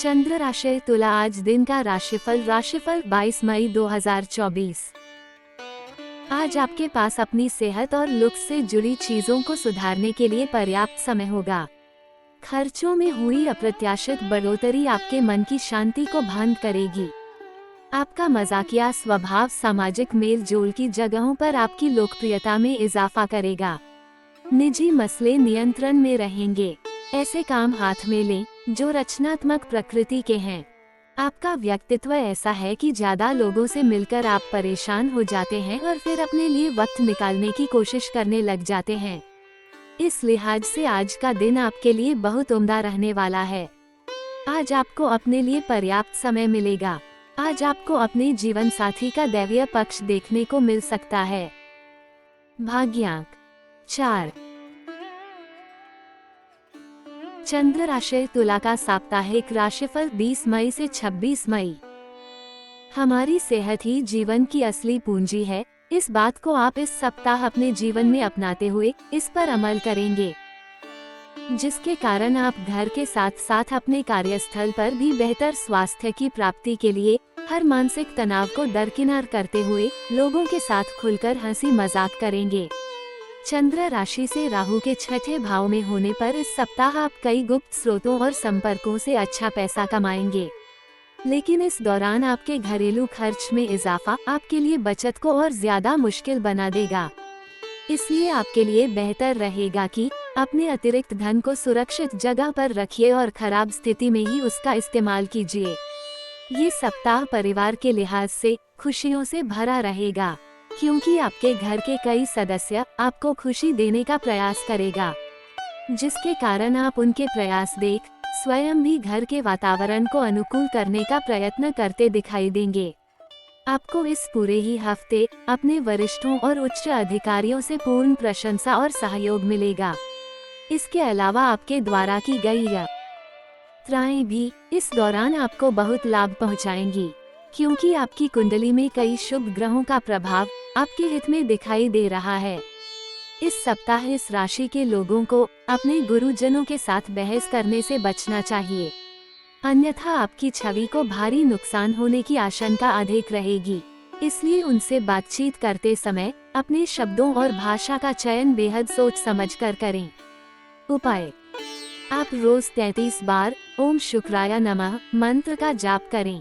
चंद्र राशि तुला। आज दिन का राशिफल 22 मई 2024। आज आपके पास अपनी सेहत और लुक्स से जुड़ी चीजों को सुधारने के लिए पर्याप्त समय होगा। खर्चों में हुई अप्रत्याशित बढ़ोतरी आपके मन की शांति को भंग करेगी। आपका मजाकिया स्वभाव सामाजिक मेल जोल की जगहों पर आपकी लोकप्रियता में इजाफा करेगा। निजी मसले नियंत्रण में रहेंगे। ऐसे काम हाथ में लें जो रचनात्मक प्रकृति के हैं। आपका व्यक्तित्व ऐसा है कि ज्यादा लोगों से मिलकर आप परेशान हो जाते हैं और फिर अपने लिए वक्त निकालने की कोशिश करने लग जाते हैं। इस लिहाज से आज का दिन आपके लिए बहुत उम्दा रहने वाला है। आज आपको अपने लिए पर्याप्त समय मिलेगा। आज आपको अपने जीवन साथी का दैवीय पक्ष देखने को मिल सकता है। भाग्यांक 4। चंद्र राशि तुला का साप्ताहिक राशिफल 20 मई से 26 मई। हमारी सेहत ही जीवन की असली पूंजी है। इस बात को आप इस सप्ताह अपने जीवन में अपनाते हुए इस पर अमल करेंगे, जिसके कारण आप घर के साथ साथ अपने कार्यस्थल पर भी बेहतर स्वास्थ्य की प्राप्ति के लिए हर मानसिक तनाव को दरकिनार करते हुए लोगों के साथ खुलकर हंसी मजाक करेंगे। चंद्र राशि से राहु के छठे भाव में होने पर इस सप्ताह आप कई गुप्त स्रोतों और संपर्कों से अच्छा पैसा कमाएंगे, लेकिन इस दौरान आपके घरेलू खर्च में इजाफा आपके लिए बचत को और ज्यादा मुश्किल बना देगा। इसलिए आपके लिए बेहतर रहेगा कि अपने अतिरिक्त धन को सुरक्षित जगह पर रखिए और खराब स्थिति में ही उसका इस्तेमाल कीजिए। ये सप्ताह परिवार के लिहाज से खुशियों से भरा रहेगा, क्योंकि आपके घर के कई सदस्य आपको खुशी देने का प्रयास करेगा, जिसके कारण आप उनके प्रयास देख स्वयं भी घर के वातावरण को अनुकूल करने का प्रयत्न करते दिखाई देंगे। आपको इस पूरे ही हफ्ते अपने वरिष्ठों और उच्च अधिकारियों से पूर्ण प्रशंसा और सहयोग मिलेगा। इसके अलावा आपके द्वारा की गई यात्राएं भी इस दौरान आपको बहुत लाभ पहुंचाएंगी, क्योंकि आपकी कुंडली में कई शुभ ग्रहों का प्रभाव आपके हित में दिखाई दे रहा है। इस सप्ताह इस राशि के लोगों को अपने गुरुजनों के साथ बहस करने से बचना चाहिए, अन्यथा आपकी छवि को भारी नुकसान होने की आशंका अधिक रहेगी। इसलिए उनसे बातचीत करते समय अपने शब्दों और भाषा का चयन बेहद सोच समझकर करें। उपाय: आप रोज 33 बार ओम शुक्राय नमः मंत्र का जाप करें।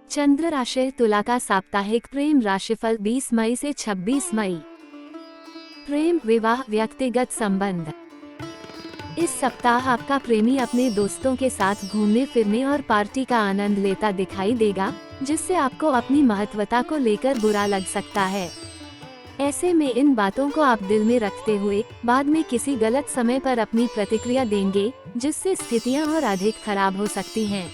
चंद्र राशि तुला का साप्ताहिक प्रेम राशिफल 20 मई से 26 मई। प्रेम, विवाह, व्यक्तिगत संबंध। इस सप्ताह आपका प्रेमी अपने दोस्तों के साथ घूमने फिरने और पार्टी का आनंद लेता दिखाई देगा, जिससे आपको अपनी महत्वता को लेकर बुरा लग सकता है। ऐसे में इन बातों को आप दिल में रखते हुए बाद में किसी गलत समय पर अपनी प्रतिक्रिया देंगे, जिससे स्थितियां और अधिक खराब हो सकती हैं।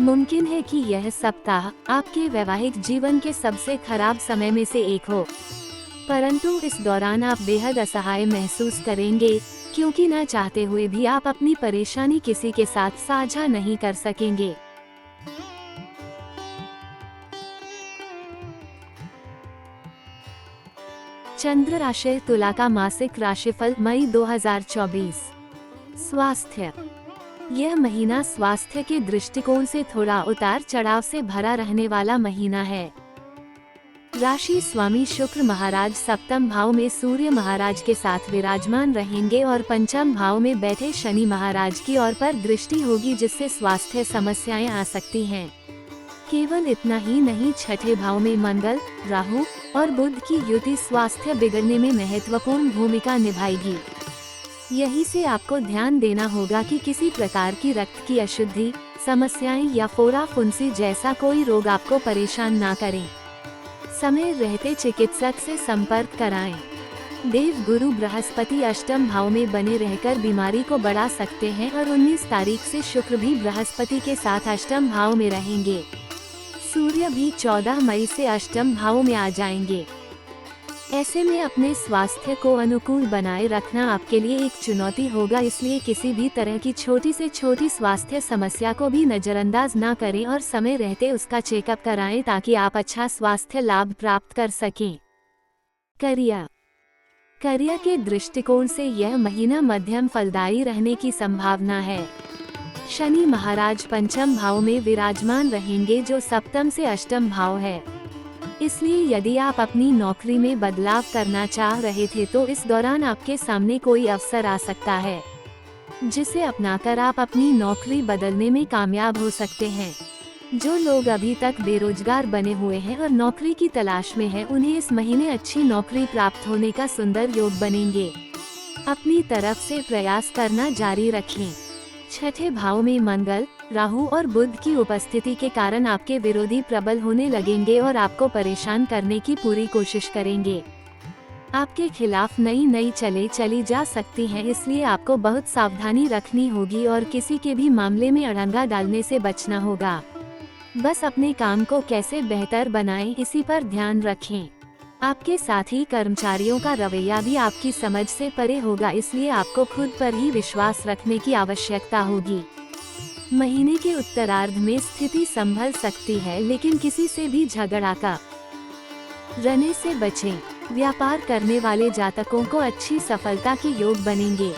मुमकिन है कि यह सप्ताह आपके वैवाहिक जीवन के सबसे खराब समय में से एक हो, परंतु इस दौरान आप बेहद असहाय महसूस करेंगे, क्योंकि न चाहते हुए भी आप अपनी परेशानी किसी के साथ साझा नहीं कर सकेंगे। चंद्र राशि तुला का मासिक राशिफल मई 2024। स्वास्थ्य। यह महीना स्वास्थ्य के दृष्टिकोण से थोड़ा उतार चढ़ाव से भरा रहने वाला महीना है। राशि स्वामी शुक्र महाराज सप्तम भाव में सूर्य महाराज के साथ विराजमान रहेंगे और पंचम भाव में बैठे शनि महाराज की ओर पर दृष्टि होगी, जिससे स्वास्थ्य समस्याएं आ सकती हैं। केवल इतना ही नहीं, छठे भाव में मंगल, राहु और बुध की युति स्वास्थ्य बिगड़ने में महत्वपूर्ण भूमिका निभाएगी। यही से आपको ध्यान देना होगा कि किसी प्रकार की रक्त की अशुद्धि, समस्याएं या फोड़ा फुंसी जैसा कोई रोग आपको परेशान ना करें। समय रहते चिकित्सक से संपर्क कराएं। देव गुरु बृहस्पति अष्टम भाव में बने रहकर बीमारी को बढ़ा सकते हैं और 19 तारीख से शुक्र भी बृहस्पति के साथ अष्टम भाव में रहेंगे। सूर्य भी 14 मई से अष्टम भाव में आ जाएंगे। ऐसे में अपने स्वास्थ्य को अनुकूल बनाए रखना आपके लिए एक चुनौती होगा, इसलिए किसी भी तरह की छोटी से छोटी स्वास्थ्य समस्या को भी नजरअंदाज ना करें और समय रहते उसका चेकअप कराएं, ताकि आप अच्छा स्वास्थ्य लाभ प्राप्त कर सकें। करियर। करियर के दृष्टिकोण से यह महीना मध्यम फलदायी रहने की संभावना है। शनि महाराज पंचम भाव में विराजमान रहेंगे जो सप्तम से अष्टम भाव है। इसलिए यदि आप अपनी नौकरी में बदलाव करना चाह रहे थे तो इस दौरान आपके सामने कोई अवसर आ सकता है, जिसे अपनाकर आप अपनी नौकरी बदलने में कामयाब हो सकते हैं। जो लोग अभी तक बेरोजगार बने हुए हैं और नौकरी की तलाश में हैं, उन्हें इस महीने अच्छी नौकरी प्राप्त होने का सुंदर योग बनेंगे। अपनी तरफ से प्रयास करना जारी रखें। छठे भाव में मंगल, राहु और बुध की उपस्थिति के कारण आपके विरोधी प्रबल होने लगेंगे और आपको परेशान करने की पूरी कोशिश करेंगे। आपके खिलाफ नई चले चली जा सकती हैं, इसलिए आपको बहुत सावधानी रखनी होगी और किसी के भी मामले में अड़ंगा डालने से बचना होगा। बस अपने काम को कैसे बेहतर बनाएं, इसी पर ध्यान रखें। आपके साथी कर्मचारियों का रवैया भी आपकी समझ से परे होगा, इसलिए आपको खुद पर ही विश्वास रखने की आवश्यकता होगी। महीने के उत्तरार्ध में स्थिति संभल सकती है, लेकिन किसी से भी झगड़ा करने से बचें। व्यापार करने वाले जातकों को अच्छी सफलता के योग बनेंगे।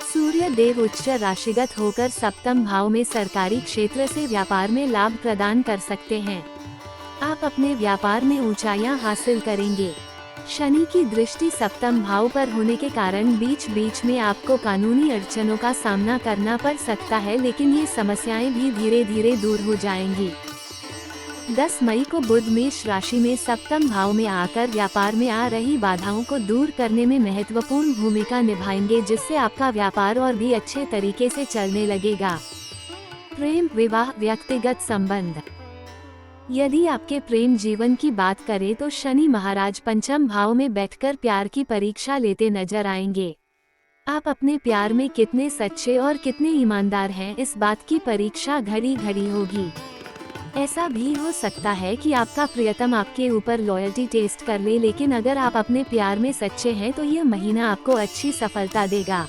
सूर्य देव उच्च राशिगत होकर सप्तम भाव में सरकारी क्षेत्र से व्यापार में लाभ प्रदान कर सकते हैं। आप अपने व्यापार में ऊंचाइयां हासिल करेंगे। शनि की दृष्टि सप्तम भाव पर होने के कारण बीच बीच में आपको कानूनी अड़चनों का सामना करना पड़ सकता है, लेकिन ये समस्याएं भी धीरे धीरे दूर हो जाएंगी। 10 मई को बुध मेष राशि में सप्तम भाव में आकर व्यापार में आ रही बाधाओं को दूर करने में महत्वपूर्ण भूमिका निभाएंगे, जिससे आपका व्यापार और भी अच्छे तरीके से चलने लगेगा। प्रेम, विवाह, व्यक्तिगत संबंध। यदि आपके प्रेम जीवन की बात करें तो शनि महाराज पंचम भाव में बैठकर प्यार की परीक्षा लेते नजर आएंगे। आप अपने प्यार में कितने सच्चे और कितने ईमानदार हैं, इस बात की परीक्षा घड़ी घड़ी होगी। ऐसा भी हो सकता है कि आपका प्रियतम आपके ऊपर लॉयल्टी टेस्ट कर ले, लेकिन अगर आप अपने प्यार में सच्चे हैं तो यह महीना आपको अच्छी सफलता देगा।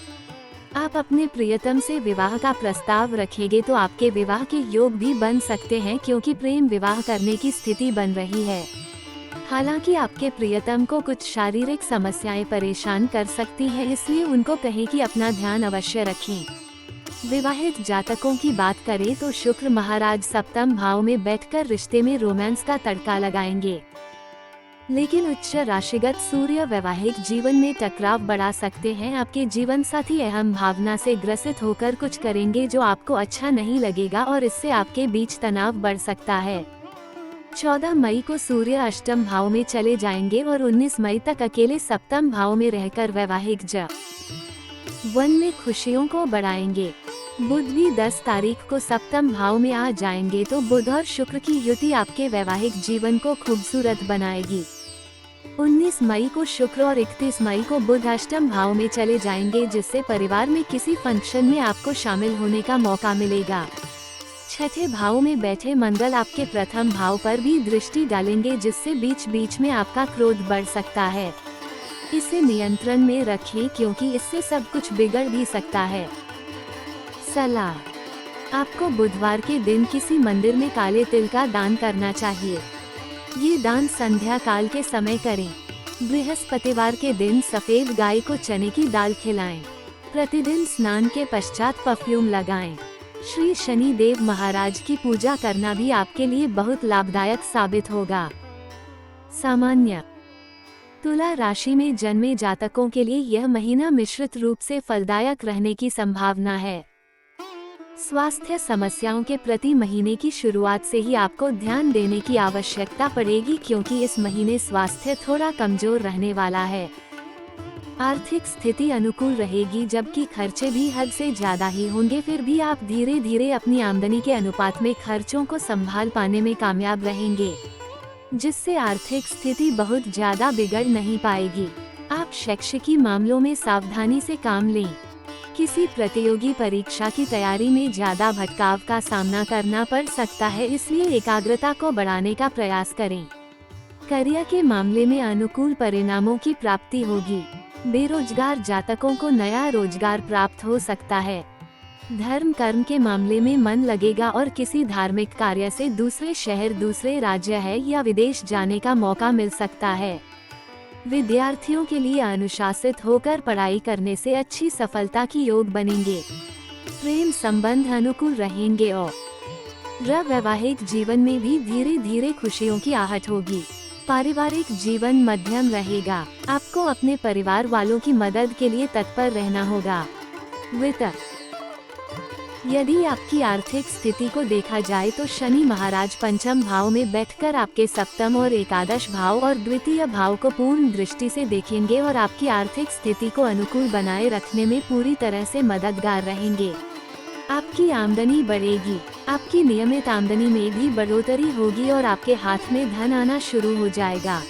आप अपने प्रियतम से विवाह का प्रस्ताव रखेंगे तो आपके विवाह के योग भी बन सकते हैं, क्योंकि प्रेम विवाह करने की स्थिति बन रही है। हालांकि आपके प्रियतम को कुछ शारीरिक समस्याएं परेशान कर सकती हैं, इसलिए उनको कहें कि अपना ध्यान अवश्य रखें। विवाहित जातकों की बात करें तो शुक्र महाराज सप्तम भाव में बैठकर रिश्ते में रोमांस का तड़का लगाएंगे, लेकिन उच्च राशिगत सूर्य वैवाहिक जीवन में टकराव बढ़ा सकते हैं। आपके जीवन साथी अहम भावना से ग्रसित होकर कुछ करेंगे जो आपको अच्छा नहीं लगेगा और इससे आपके बीच तनाव बढ़ सकता है। 14 मई को सूर्य अष्टम भाव में चले जाएंगे और 19 मई तक अकेले सप्तम भाव में रहकर वैवाहिक जीवन में खुशियों को बढ़ाएंगे। बुध भी 10 तारीख को सप्तम भाव में आ जाएंगे, तो बुध और शुक्र की युति आपके वैवाहिक जीवन को खूबसूरत बनाएगी। 19 मई को शुक्र और 31 मई को बुध अष्टम भाव में चले जाएंगे, जिससे परिवार में किसी फंक्शन में आपको शामिल होने का मौका मिलेगा। छठे भाव में बैठे मंगल आपके प्रथम भाव पर भी दृष्टि डालेंगे, जिससे बीच बीच में आपका क्रोध बढ़ सकता है। इसे नियंत्रण में रखें, क्योंकि इससे सब कुछ बिगड़ भी सकता है। सलाह, आपको बुधवार के दिन किसी मंदिर में काले तिल का दान करना चाहिए। ये दान संध्या काल के समय करें। बृहस्पतिवार के दिन सफेद गाय को चने की दाल खिलाएं। प्रतिदिन स्नान के पश्चात परफ्यूम लगाएं। श्री शनि देव महाराज की पूजा करना भी आपके लिए बहुत लाभदायक साबित होगा। सामान्य तुला राशि में जन्मे जातकों के लिए यह महीना मिश्रित रूप से फलदायक रहने की संभावना है। स्वास्थ्य समस्याओं के प्रति महीने की शुरुआत से ही आपको ध्यान देने की आवश्यकता पड़ेगी, क्योंकि इस महीने स्वास्थ्य थोड़ा कमजोर रहने वाला है। आर्थिक स्थिति अनुकूल रहेगी, जबकि खर्चे भी हद से ज्यादा ही होंगे। फिर भी आप धीरे धीरे अपनी आमदनी के अनुपात में खर्चों को संभाल पाने में कामयाब रहेंगे, जिससे आर्थिक स्थिति बहुत ज्यादा बिगड़ नहीं पाएगी। आप शैक्षिकी मामलों में सावधानी से काम लें। किसी प्रतियोगी परीक्षा की तैयारी में ज्यादा भटकाव का सामना करना पड़ सकता है, इसलिए एकाग्रता को बढ़ाने का प्रयास करें। करियर के मामले में अनुकूल परिणामों की प्राप्ति होगी। बेरोजगार जातकों को नया रोजगार प्राप्त हो सकता है। धर्म कर्म के मामले में मन लगेगा और किसी धार्मिक कार्य से दूसरे शहर, दूसरे राज्य है या विदेश जाने का मौका मिल सकता है। विद्यार्थियों के लिए अनुशासित होकर पढ़ाई करने से अच्छी सफलता की योग बनेंगे। प्रेम संबंध अनुकूल रहेंगे और वैवाहिक जीवन में भी धीरे धीरे खुशियों की आहट होगी। पारिवारिक जीवन मध्यम रहेगा। आपको अपने परिवार वालों की मदद के लिए तत्पर रहना होगा। वित्त, यदि आपकी आर्थिक स्थिति को देखा जाए तो शनि महाराज पंचम भाव में बैठकर आपके सप्तम और एकादश भाव और द्वितीय भाव को पूर्ण दृष्टि से देखेंगे और आपकी आर्थिक स्थिति को अनुकूल बनाए रखने में पूरी तरह से मददगार रहेंगे। आपकी आमदनी बढ़ेगी। आपकी नियमित आमदनी में भी बढ़ोतरी होगी और आपके हाथ में धन आना शुरू हो जाएगा।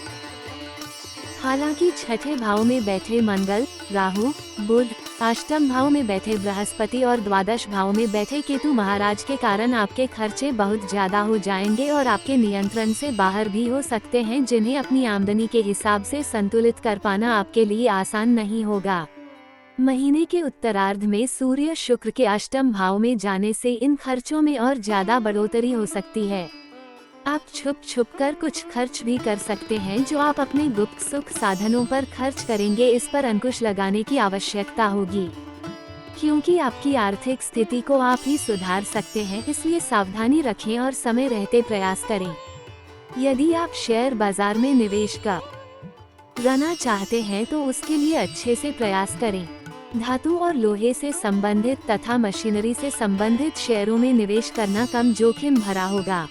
हालांकि छठे भाव में बैठे मंगल, राहु, बुध, अष्टम भाव में बैठे बृहस्पति और द्वादश भाव में बैठे केतु महाराज के कारण आपके खर्चे बहुत ज्यादा हो जाएंगे और आपके नियंत्रण से बाहर भी हो सकते हैं, जिन्हें अपनी आमदनी के हिसाब से संतुलित कर पाना आपके लिए आसान नहीं होगा। महीने के उत्तरार्ध में सूर्य शुक्र के अष्टम भाव में जाने से इन खर्चों में और ज्यादा बढ़ोतरी हो सकती है। आप छुप छुप कर कुछ खर्च भी कर सकते हैं जो आप अपने गुप्त सुख साधनों पर खर्च करेंगे। इस पर अंकुश लगाने की आवश्यकता होगी, क्योंकि आपकी आर्थिक स्थिति को आप ही सुधार सकते हैं, इसलिए सावधानी रखें और समय रहते प्रयास करें। यदि आप शेयर बाजार में निवेश करना चाहते हैं तो उसके लिए अच्छे से प्रयास करें। धातु और लोहे से संबंधित तथा मशीनरी से संबंधित शेयरों में निवेश करना कम जोखिम भरा होगा।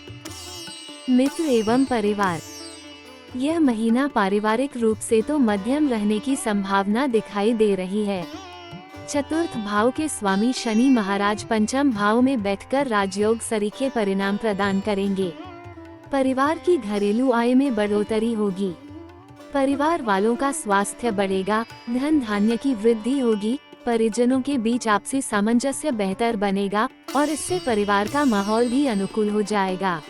मित्र एवं परिवार, यह महीना पारिवारिक रूप से तो मध्यम रहने की संभावना दिखाई दे रही है। चतुर्थ भाव के स्वामी शनि महाराज पंचम भाव में बैठकर राजयोग सरीखे परिणाम प्रदान करेंगे। परिवार की घरेलू आय में बढ़ोतरी होगी। परिवार वालों का स्वास्थ्य बढ़ेगा। धन धान्य की वृद्धि होगी। परिजनों के बीच आपसी सामंजस्य बेहतर बनेगा और इससे परिवार का माहौल भी अनुकूल हो जाएगा।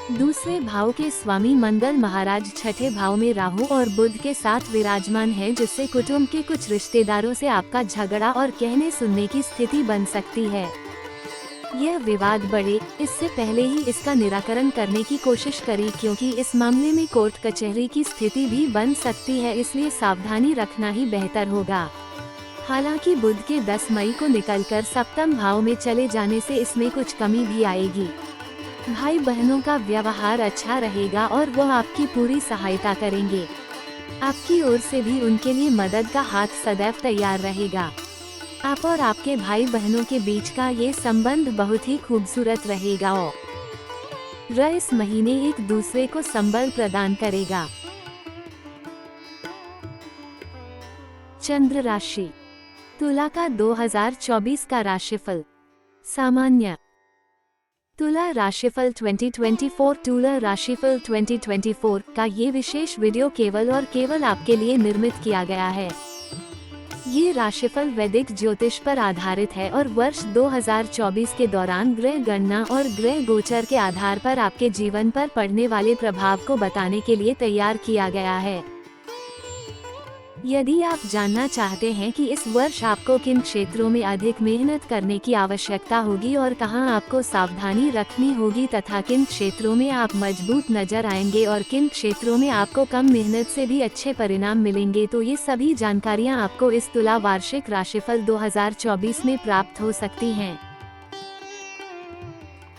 दूसरे भाव के स्वामी मंगल महाराज छठे भाव में राहु और बुध के साथ विराजमान हैं, जिससे कुटुंब के कुछ रिश्तेदारों से आपका झगड़ा और कहने सुनने की स्थिति बन सकती है। यह विवाद बढ़े इससे पहले ही इसका निराकरण करने की कोशिश करें, क्योंकि इस मामले में कोर्ट कचहरी की स्थिति भी बन सकती है, इसलिए सावधानी रखना ही बेहतर होगा। हालांकि बुध के 10 मई को निकलकर सप्तम भाव में चले जाने से इसमें कुछ कमी भी आएगी। भाई बहनों का व्यवहार अच्छा रहेगा और वह आपकी पूरी सहायता करेंगे। आपकी ओर से भी उनके लिए मदद का हाथ सदैव तैयार रहेगा। आप और आपके भाई बहनों के बीच का ये संबंध बहुत ही खूबसूरत रहेगा और इस महीने एक दूसरे को संबल प्रदान करेगा। चंद्र राशि, तुला का 2024 का राशिफल। सामान्य तुला राशिफल 2024 तुला राशिफल 2024 का ये विशेष वीडियो केवल और केवल आपके लिए निर्मित किया गया है। ये राशिफल वैदिक ज्योतिष पर आधारित है और वर्ष 2024 के दौरान ग्रह गणना और ग्रह गोचर के आधार पर आपके जीवन पर पड़ने वाले प्रभाव को बताने के लिए तैयार किया गया है। यदि आप जानना चाहते हैं कि इस वर्ष आपको किन क्षेत्रों में अधिक मेहनत करने की आवश्यकता होगी और कहां आपको सावधानी रखनी होगी तथा किन क्षेत्रों में आप मजबूत नजर आएंगे और किन क्षेत्रों में आपको कम मेहनत से भी अच्छे परिणाम मिलेंगे, तो ये सभी जानकारियां आपको इस तुला वार्षिक राशिफल 2024 में प्राप्त हो सकती हैं।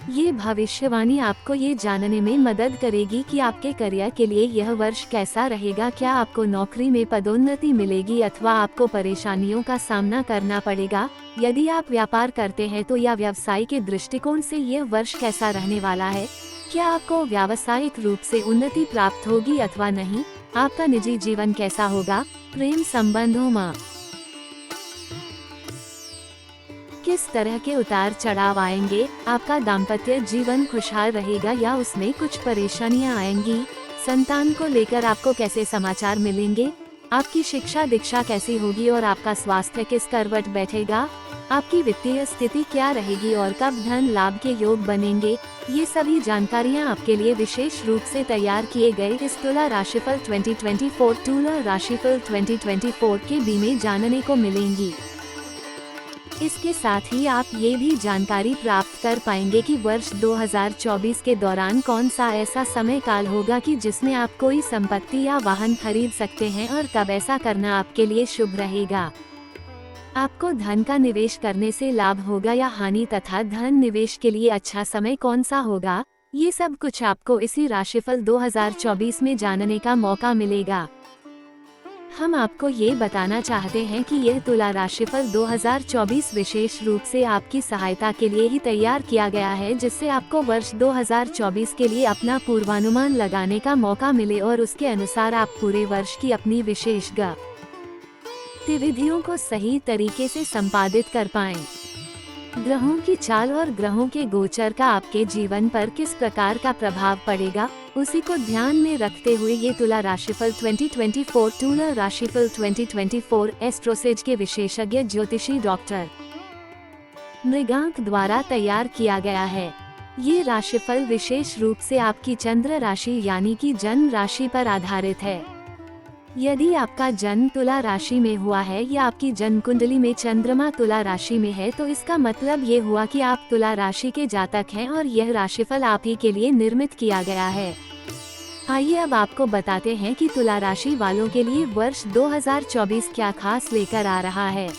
ये भविष्यवाणी आपको ये जानने में मदद करेगी कि आपके करियर के लिए यह वर्ष कैसा रहेगा। क्या आपको नौकरी में पदोन्नति मिलेगी अथवा आपको परेशानियों का सामना करना पड़ेगा। यदि आप व्यापार करते हैं तो या व्यवसाय के दृष्टिकोण से यह वर्ष कैसा रहने वाला है। क्या आपको व्यावसायिक रूप से उन्नति प्राप्त होगी अथवा नहीं। आपका निजी जीवन कैसा होगा। प्रेम संबंधों में किस तरह के उतार चढ़ाव आएंगे। आपका दाम्पत्य जीवन खुशहाल रहेगा या उसमें कुछ परेशानियां आएंगी। संतान को लेकर आपको कैसे समाचार मिलेंगे। आपकी शिक्षा दीक्षा कैसी होगी और आपका स्वास्थ्य किस करवट बैठेगा। आपकी वित्तीय स्थिति क्या रहेगी और कब धन लाभ के योग बनेंगे। ये सभी जानकारियां आपके लिए विशेष रूप से तैयार किए गए इस तुला राशिफल 2024 तुला राशिफल 2024 के बी में जानने को मिलेंगी। इसके साथ ही आप ये भी जानकारी प्राप्त कर पाएंगे कि वर्ष 2024 के दौरान कौन सा ऐसा समय काल होगा कि जिसमें आप कोई संपत्ति या वाहन खरीद सकते हैं और कब ऐसा करना आपके लिए शुभ रहेगा। आपको धन का निवेश करने से लाभ होगा या हानि तथा धन निवेश के लिए अच्छा समय कौन सा होगा, ये सब कुछ आपको इसी राशिफल 2024 में जानने का मौका मिलेगा। हम आपको ये बताना चाहते हैं कि यह तुला राशिफल 2024 विशेष रूप से आपकी सहायता के लिए ही तैयार किया गया है, जिससे आपको वर्ष 2024 के लिए अपना पूर्वानुमान लगाने का मौका मिले और उसके अनुसार आप पूरे वर्ष की अपनी विशेष गतिविधियों को सही तरीके से संपादित कर पाएं। ग्रहों की चाल और ग्रहों के गोचर का आपके जीवन पर किस प्रकार का प्रभाव पड़ेगा, उसी को ध्यान में रखते हुए ये तुला राशिफल 2024 तुला राशिफल 2024 एस्ट्रोसेज के विशेषज्ञ ज्योतिषी डॉक्टर मृगांक द्वारा तैयार किया गया है। ये राशिफल विशेष रूप से आपकी चंद्र राशि यानी कि जन्म राशि पर आधारित है। यदि आपका जन्म तुला राशि में हुआ है या आपकी जन्म कुंडली में चंद्रमा तुला राशि में है, तो इसका मतलब ये हुआ कि आप तुला राशि के जातक हैं और यह राशिफल आप ही के लिए निर्मित किया गया है। आइए अब आपको बताते हैं कि तुला राशि वालों के लिए वर्ष 2024 क्या खास लेकर आ रहा है।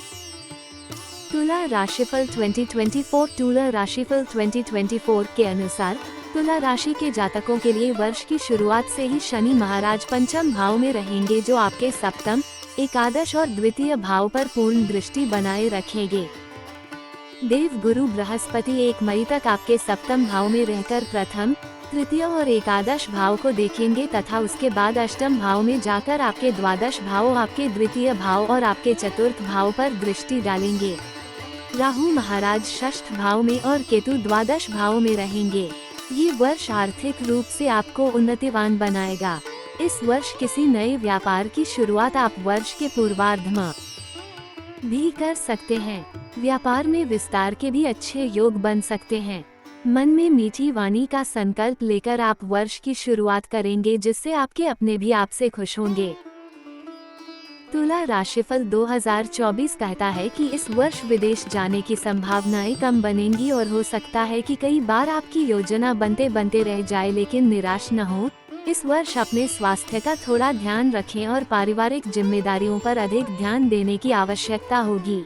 तुला राशिफल 2024 तुला राशिफल 2024 के अनुसार तुला राशि के जातकों के लिए वर्ष की शुरुआत से ही शनि महाराज पंचम भाव में रहेंगे, जो आपके सप्तम, एकादश और द्वितीय भाव पर पूर्ण दृष्टि बनाए रखेंगे। देव गुरु बृहस्पति 1 मई तक आपके सप्तम भाव में रहकर प्रथम, तृतीय और एकादश भाव को देखेंगे तथा उसके बाद अष्टम भाव में जाकर आपके द्वादश भाव, आपके द्वितीय भाव और आपके चतुर्थ भाव पर दृष्टि डालेंगे। राहु महाराज षष्ठ भाव में और केतु द्वादश भाव में रहेंगे। ये वर्ष आर्थिक रूप से आपको उन्नतिवान बनाएगा। इस वर्ष किसी नए व्यापार की शुरुआत आप वर्ष के पूर्वार्ध में भी कर सकते हैं। व्यापार में विस्तार के भी अच्छे योग बन सकते हैं। मन में मीठी वाणी का संकल्प लेकर आप वर्ष की शुरुआत करेंगे, जिससे आपके अपने भी आपसे खुश होंगे। तुला राशिफल 2024 कहता है कि इस वर्ष विदेश जाने की संभावनाएं कम बनेंगी और हो सकता है कि कई बार आपकी योजना बनते बनते रह जाए, लेकिन निराश न हो। इस वर्ष अपने स्वास्थ्य का थोड़ा ध्यान रखें और पारिवारिक जिम्मेदारियों पर अधिक ध्यान देने की आवश्यकता होगी।